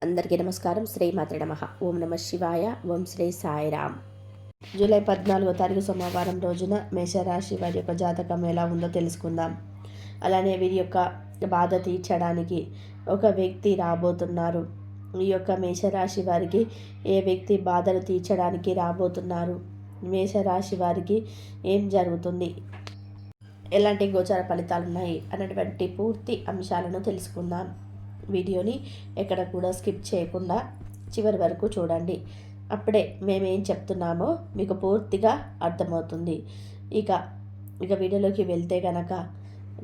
అందరికీ నమస్కారం. శ్రీమాత్రే నమః. ఓం నమ శివాయ. ఓం శ్రీ సాయిరామ్. జూలై 14వ తారీఖు సోమవారం రోజున మేషరాశి వారి యొక్క జాతకం ఎలా ఉందో తెలుసుకుందాం. అలానే వీరి యొక్క బాధ తీర్చడానికి ఒక వ్యక్తి రాబోతున్నారు. ఈ యొక్క మేషరాశి వారికి ఏ వ్యక్తి బాధలు తీర్చడానికి రాబోతున్నారు, మేషరాశి వారికి ఏం జరుగుతుంది, ఎలాంటి గోచార ఫలితాలు ఉన్నాయి అన్నటువంటి పూర్తి అంశాలను తెలుసుకుందాం. వీడియోని ఎక్కడ కూడా స్కిప్ చేయకుండా చివరి వరకు చూడండి. అప్పుడే మేమేం చెప్తున్నామో మీకు పూర్తిగా అర్థమవుతుంది. ఇక వీడియోలోకి వెళ్తే గనక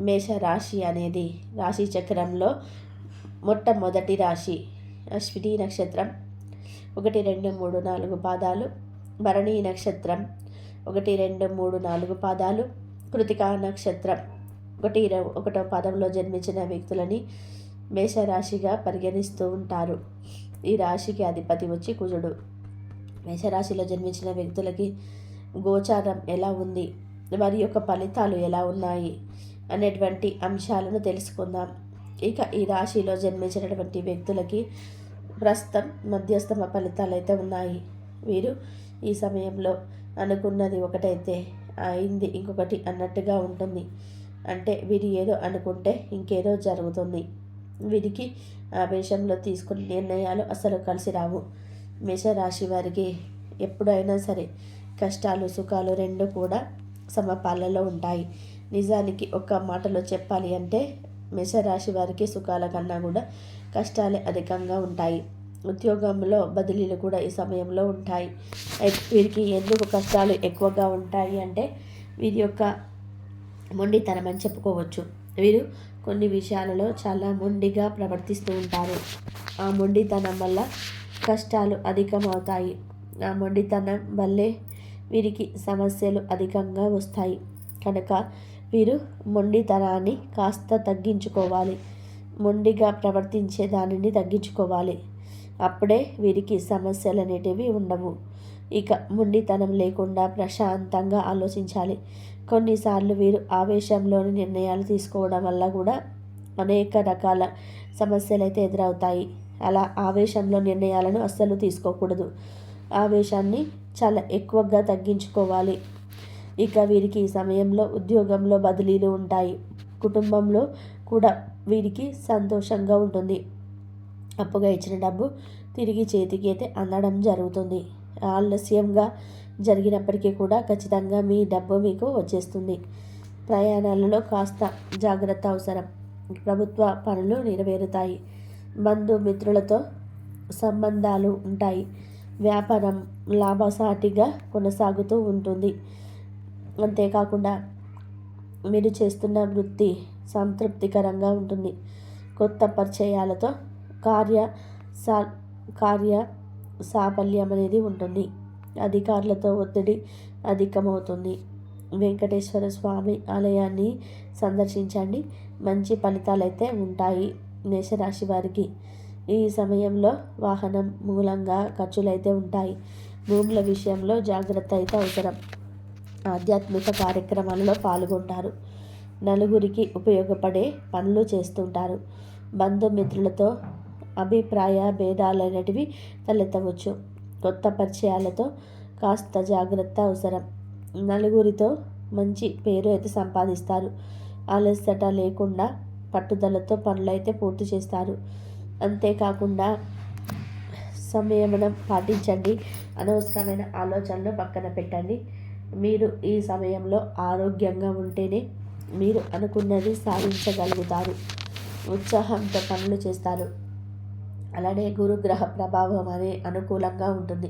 మేషరాశి అనేది రాశి చక్రంలో మొట్టమొదటి రాశి. అశ్విని నక్షత్రం 1, 2, 3, 4 పాదాలు, భరణి నక్షత్రం 1, 2, 3, 4 పాదాలు, కృతికా నక్షత్రం 1వ పాదంలో జన్మించిన వ్యక్తులని మేషరాశిగా పరిగణిస్తూ ఉంటారు. ఈ రాశికి అధిపతి వచ్చి కుజుడు. మేషరాశిలో జన్మించిన వ్యక్తులకి గోచారం ఎలా ఉంది, వారి యొక్క ఫలితాలు ఎలా ఉన్నాయి అనేటువంటి అంశాలను తెలుసుకుందాం. ఇక ఈ రాశిలో జన్మించినటువంటి వ్యక్తులకి ప్రస్తుతం మధ్యస్థమ ఫలితాలు అయితే ఉన్నాయి. వీరు ఈ సమయంలో అనుకున్నది ఒకటైతే అయింది ఇంకొకటి అన్నట్టుగా ఉంటుంది. అంటే వీరు ఏదో అనుకుంటే ఇంకేదో జరుగుతుంది. వీరికి ఆవేశంలో తీసుకునే నిర్ణయాలు అసలు కలిసి రావు. మేషరాశి వారికి ఎప్పుడైనా సరే కష్టాలు సుఖాలు రెండు కూడా సమపాలలో ఉంటాయి. నిజానికి ఒక్క మాటలో చెప్పాలి అంటే మేషరాశి వారికి సుఖాల కన్నా కూడా కష్టాలే అధికంగా ఉంటాయి. ఉద్యోగంలో బదిలీలు కూడా ఈ సమయంలో ఉంటాయి. వీరికి ఎందుకు కష్టాలు ఎక్కువగా ఉంటాయి అంటే వీరి యొక్క మొండితనం అని చెప్పుకోవచ్చు. వీరు కొన్ని విషయాలలో చాలా మొండిగా ప్రవర్తిస్తూ ఉంటారు. ఆ మొండితనం వల్ల కష్టాలు అధికమవుతాయి. ఆ మొండితనం వల్లే వీరికి సమస్యలు అధికంగా వస్తాయి. కనుక వీరు మొండితనాన్ని కాస్త తగ్గించుకోవాలి. మొండిగా ప్రవర్తించే దానిని తగ్గించుకోవాలి. అప్పుడే వీరికి సమస్యలు అనేటివి ఉండవు. ఇక మొండితనం లేకుండా ప్రశాంతంగా ఆలోచించాలి. కొన్నిసార్లు వీరు ఆవేశంలోని నిర్ణయాలు తీసుకోవడం వల్ల కూడా అనేక రకాల సమస్యలు అయితే ఎదురవుతాయి. అలా ఆవేశంలో నిర్ణయాలను అస్సలు తీసుకోకూడదు. ఆవేశాన్ని చాలా ఎక్కువగా తగ్గించుకోవాలి. ఇక వీరికి ఈ సమయంలో ఉద్యోగంలో బదిలీలు ఉంటాయి. కుటుంబంలో కూడా వీరికి సంతోషంగా ఉంటుంది. అప్పుగా ఇచ్చిన డబ్బు తిరిగి చేతికి అయితే అందడం జరుగుతుంది. ఆలస్యంగా జరిగినప్పటికీ కూడా ఖచ్చితంగా మీ డబ్బు మీకు వచ్చేస్తుంది. ప్రయాణాలలో కాస్త జాగ్రత్త అవసరం. ప్రభుత్వ పనులు నెరవేరుతాయి. బంధుమిత్రులతో సంబంధాలు ఉంటాయి. వ్యాపారం లాభసాటిగా కొనసాగుతూ ఉంటుంది. అంతేకాకుండా మీరు చేస్తున్న వృత్తి సంతృప్తికరంగా ఉంటుంది. కొత్త పరిచయాలతో కార్య సాఫల్యం అనేది ఉంటుంది. అధికారులతో ఒత్తిడి అధికమవుతుంది. వెంకటేశ్వర స్వామి ఆలయాన్ని సందర్శించండి. మంచి ఫలితాలు అయితే ఉంటాయి. మేషరాశి వారికి ఈ సమయంలో వాహనం మూలంగా ఖర్చులు అయితే ఉంటాయి. భూముల విషయంలో జాగ్రత్త అయితే అవసరం. ఆధ్యాత్మిక కార్యక్రమాలలో పాల్గొంటారు. నలుగురికి ఉపయోగపడే పనులు చేస్తుంటారు. బంధుమిత్రులతో అభిప్రాయ భేదాలు అనేటివి తలెత్తవచ్చు. కొత్త పరిచయాలతో కాస్త జాగ్రత్త అవసరం. నలుగురితో మంచి పేరు అయితే సంపాదిస్తారు. అలసట లేకుండా పట్టుదలతో పనులు అయితే పూర్తి చేస్తారు. అంతేకాకుండా సంయమనం పాటించండి. అనవసరమైన ఆలోచనలు పక్కన పెట్టండి. మీరు ఈ సమయంలో ఆరోగ్యంగా ఉంటేనే మీరు అనుకున్నది సాధించగలుగుతారు. ఉత్సాహంతో పనులు చేస్తారు. అలానే గురుగ్రహ ప్రభావం అనే అనుకూలంగా ఉంటుంది.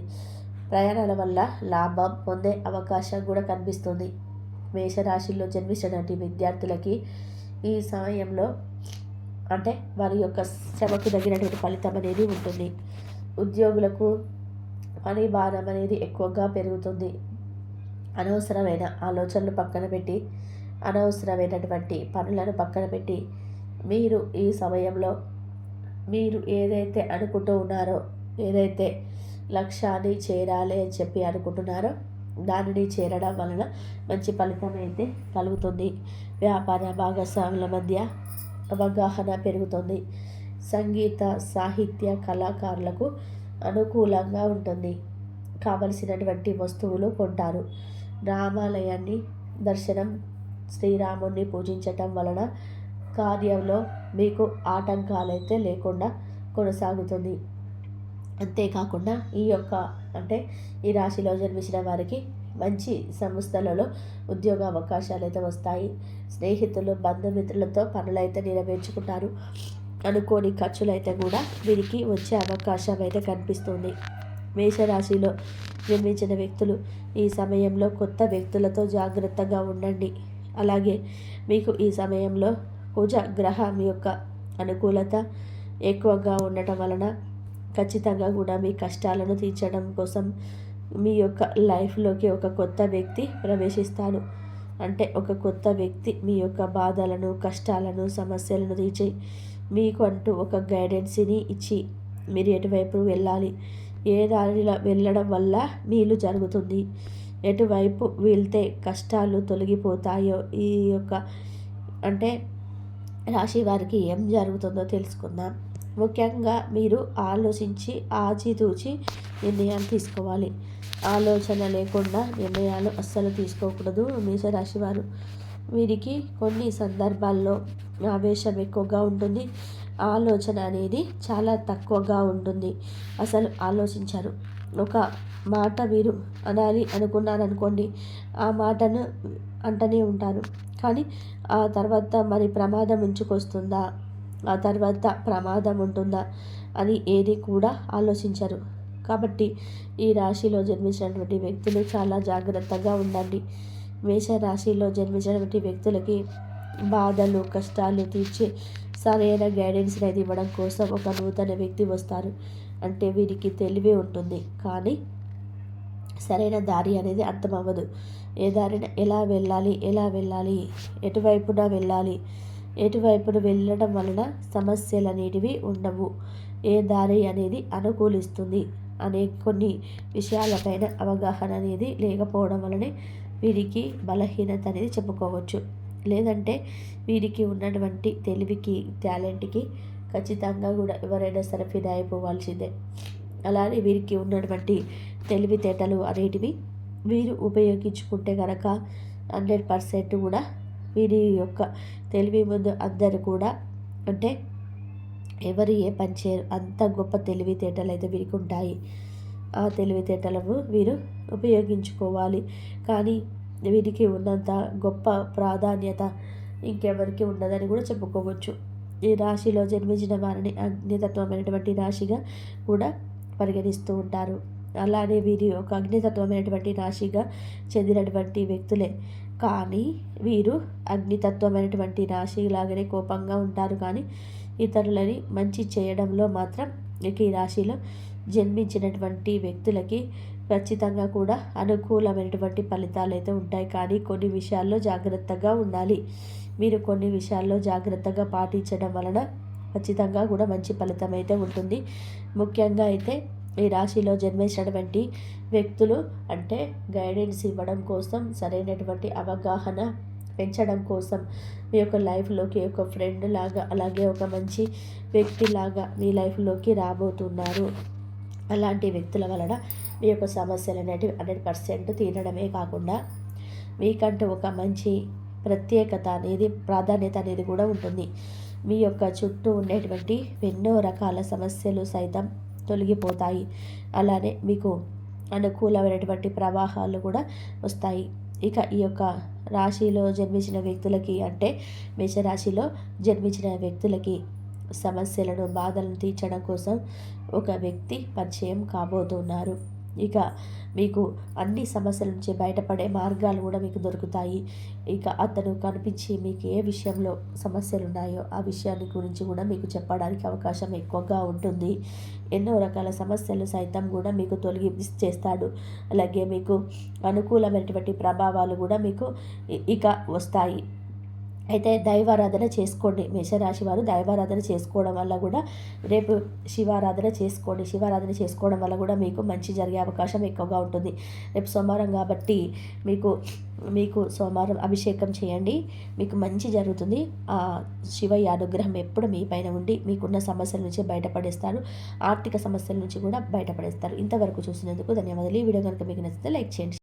ప్రయాణాల వల్ల లాభం పొందే అవకాశం కూడా కనిపిస్తుంది. మేషరాశిలో జన్మించినటువంటి విద్యార్థులకి ఈ సమయంలో అంటే వారి యొక్క శ్రమకు తగినటువంటి ఫలితం అనేది ఉంటుంది. ఉద్యోగులకు పని భారం అనేది ఎక్కువగా పెరుగుతుంది. అనవసరమైన ఆలోచనలు పక్కన పెట్టి అనవసరమైనటువంటి పనులను పక్కన పెట్టి మీరు ఈ సమయంలో మీరు ఏదైతే అనుకుంటూ ఉన్నారో, ఏదైతే లక్ష్యాన్ని చేరాలి అని చెప్పి అనుకుంటున్నారో దానిని చేరడం వలన మంచి ఫలితం అయితే కలుగుతుంది. వ్యాపార భాగస్వాముల మధ్య అవగాహన పెరుగుతుంది. సంగీత సాహిత్య కళాకారులకు అనుకూలంగా ఉంటుంది. కావలసినటువంటి వస్తువులు కొంటారు. రామాలయాన్ని దర్శనం, శ్రీరాముణ్ణి పూజించటం వలన కార్యంలో మీకు ఆటంకాలైతే లేకుండా కొనసాగుతుంది. అంతేకాకుండా ఈ రాశిలో జన్మించిన వారికి మంచి సంస్థలలో ఉద్యోగ అవకాశాలు అయితే వస్తాయి. స్నేహితులు బంధుమిత్రులతో పనులైతే నెరవేర్చుకుంటారు. అనుకోని ఖర్చులైతే కూడా వీరికి వచ్చే అవకాశం అయితే కనిపిస్తుంది. మేషరాశిలో జన్మించిన వ్యక్తులు ఈ సమయంలో కొత్త వ్యక్తులతో జాగ్రత్తగా ఉండండి. అలాగే మీకు ఈ సమయంలో కుజ గ్రహం యొక్క అనుకూలత ఎక్కువగా ఉండటం వలన ఖచ్చితంగా కూడా మీ కష్టాలను తీర్చడం కోసం మీ యొక్క లైఫ్లోకి ఒక కొత్త వ్యక్తి ప్రవేశిస్తాడు. అంటే ఒక కొత్త వ్యక్తి మీ యొక్క బాధలను, కష్టాలను, సమస్యలను తీర్చి మీకు అంటూ ఒక గైడెన్స్ని ఇచ్చి మీరు ఎటువైపు వెళ్ళాలి, ఏ దారిలో వెళ్ళడం వల్ల మేలు జరుగుతుంది, ఎటువైపు వెళ్తే కష్టాలు తొలగిపోతాయో, ఈ యొక్క రాశి వారికి ఏం జరుగుతుందో తెలుసుకుందాం. ముఖ్యంగా మీరు ఆలోచించి ఆచితూచి నిర్ణయాలు తీసుకోవాలి. ఆలోచన లేకుండా నిర్ణయాలు అస్సలు తీసుకోకూడదు. మేషరాశి వారు వీరికి కొన్ని సందర్భాల్లో ఆవేశం ఎక్కువగా ఉంటుంది. ఆలోచన అనేది చాలా తక్కువగా ఉంటుంది. అసలు ఆలోచించరు. ఒక మాట వీరు అనాలి అనుకున్నారనుకోండి, ఆ మాటను అంటనే ఉంటారు. కానీ ఆ తర్వాత మరి ప్రమాదం ఉంచుకొస్తుందా, ఆ తర్వాత ప్రమాదం ఉంటుందా అని ఏది కూడా ఆలోచించరు. కాబట్టి ఈ రాశిలో జన్మించినటువంటి వ్యక్తులు చాలా జాగ్రత్తగా ఉండండి. మేషరాశిలో జన్మించినటువంటి వ్యక్తులకి బాధలు, కష్టాలు తీర్చి సరైన గైడెన్స్ అనేది ఇవ్వడం కోసం ఒక నూతన వ్యక్తి వస్తారు. వీరికి తెలివి ఉంటుంది, కానీ సరైన దారి అనేది అర్థమవ్వదు. ఏ దారిన ఎలా వెళ్ళాలి, ఎటువైపున వెళ్ళాలి, ఎటువైపున వెళ్ళడం వలన సమస్యలు అనేటివి ఉండవు, ఏ దారి అనేది అనుకూలిస్తుంది అనే కొన్ని విషయాలపైన అవగాహన అనేది లేకపోవడం వలనే వీరికి బలహీనత అనేది చెప్పుకోవచ్చు. లేదంటే వీరికి ఉన్నటువంటి తెలివికి, టాలెంట్కి ఖచ్చితంగా కూడా ఎవరైనా సరే ఫిదా అయిపోవాల్సిందే. అలానే వీరికి ఉన్నటువంటి తెలివితేటలు అనేటివి వీరు ఉపయోగించుకుంటే కనుక 100% కూడా వీరి యొక్క తెలివి ముందు అందరూ కూడా ఎవరు ఏ పని చేయరు, అంత గొప్ప తెలివితేటలు అయితే వీరికి ఉంటాయి. ఆ తెలివితేటలను వీరు ఉపయోగించుకోవాలి. కానీ వీరికి ఉన్నంత గొప్ప ప్రాధాన్యత ఇంకెవరికి ఉండదని కూడా చెప్పుకోవచ్చు. ఈ రాశిలో జన్మించిన వారిని అగ్నితత్వమైనటువంటి రాశిగా కూడా పరిగణిస్తూ ఉంటారు. అలానే వీరి ఒక అగ్నితత్వమైనటువంటి రాశిగా చెందినటువంటి వ్యక్తులే. కానీ వీరు అగ్నితత్వమైనటువంటి రాశి లాగానే కోపంగా ఉంటారు. కానీ ఇతరులని మంచి చేయడంలో మాత్రం ఈ రాశిలో జన్మించినటువంటి వ్యక్తులకి ఖచ్చితంగా కూడా అనుకూలమైనటువంటి ఫలితాలు అయితే ఉంటాయి. కానీ కొన్ని విషయాల్లో జాగ్రత్తగా ఉండాలి. మీరు కొన్ని విషయాల్లో జాగ్రత్తగా పాటించడం వలన ఖచ్చితంగా కూడా మంచి ఫలితం అయితే ఉంటుంది. ముఖ్యంగా అయితే ఈ రాశిలో జన్మించినటువంటి వ్యక్తులు గైడెన్స్ ఇవ్వడం కోసం, సరైనటువంటి అవగాహన పెంచడం కోసం మీ యొక్క లైఫ్లోకి ఒక ఫ్రెండ్ లాగా, అలాగే ఒక మంచి వ్యక్తి లాగా మీ లైఫ్లోకి రాబోతున్నారు. అలాంటి వ్యక్తుల వలన మీ యొక్క సమస్యలు అనేటివి 100% తీరడమే కాకుండా మీకంటూ ఒక మంచి ప్రత్యేకత అనేది, ప్రాధాన్యత అనేది కూడా ఉంటుంది. మీ యొక్క చుట్టూ ఉండేటువంటి ఎన్నో రకాల సమస్యలు సైతం తొలగిపోతాయి. అలానే మీకు అనుకూలమైనటువంటి ప్రవాహాలు కూడా వస్తాయి. ఇక ఈ యొక్క రాశిలో జన్మించిన వ్యక్తులకి మేషరాశిలో జన్మించిన వ్యక్తులకి సమస్యలను, బాధలను తీర్చడం కోసం ఒక వ్యక్తి పరిచయం కాబోతున్నారు. ఇక మీకు అన్ని సమస్యల నుంచి బయటపడే మార్గాలు కూడా మీకు దొరుకుతాయి. ఇక అతను కనిపించి మీకు ఏ విషయంలో సమస్యలు ఉన్నాయో ఆ విషయాన్ని గురించి కూడా మీకు చెప్పడానికి అవకాశం ఎక్కువగా ఉంటుంది. ఎన్నో రకాల సమస్యలు సైతం కూడా మీకు చేస్తాడు. అలాగే మీకు అనుకూలమైనటువంటి ప్రభావాలు కూడా మీకు ఇక వస్తాయి. అయితే దైవారాధన చేసుకోండి. మేషరాశి వారు దైవారాధన చేసుకోవడం వల్ల కూడా రేపు శివారాధన చేసుకోండి. శివారాధన చేసుకోవడం వల్ల కూడా మీకు మంచి జరిగే అవకాశం ఎక్కువగా ఉంటుంది. రేపు సోమవారం కాబట్టి మీకు మీకు సోమవారం అభిషేకం చేయండి. మీకు మంచి జరుగుతుంది. ఆ శివయ్య అనుగ్రహం ఎప్పుడు మీ పైన ఉండి మీకున్న సమస్యల నుంచి బయటపడేస్తారు. ఆర్థిక సమస్యల నుంచి కూడా బయటపడేస్తారు. ఇంతవరకు చూసినందుకు ధన్యవాదాలు. ఈ వీడియో కనుక మీకు నచ్చితే లైక్ చేయండి.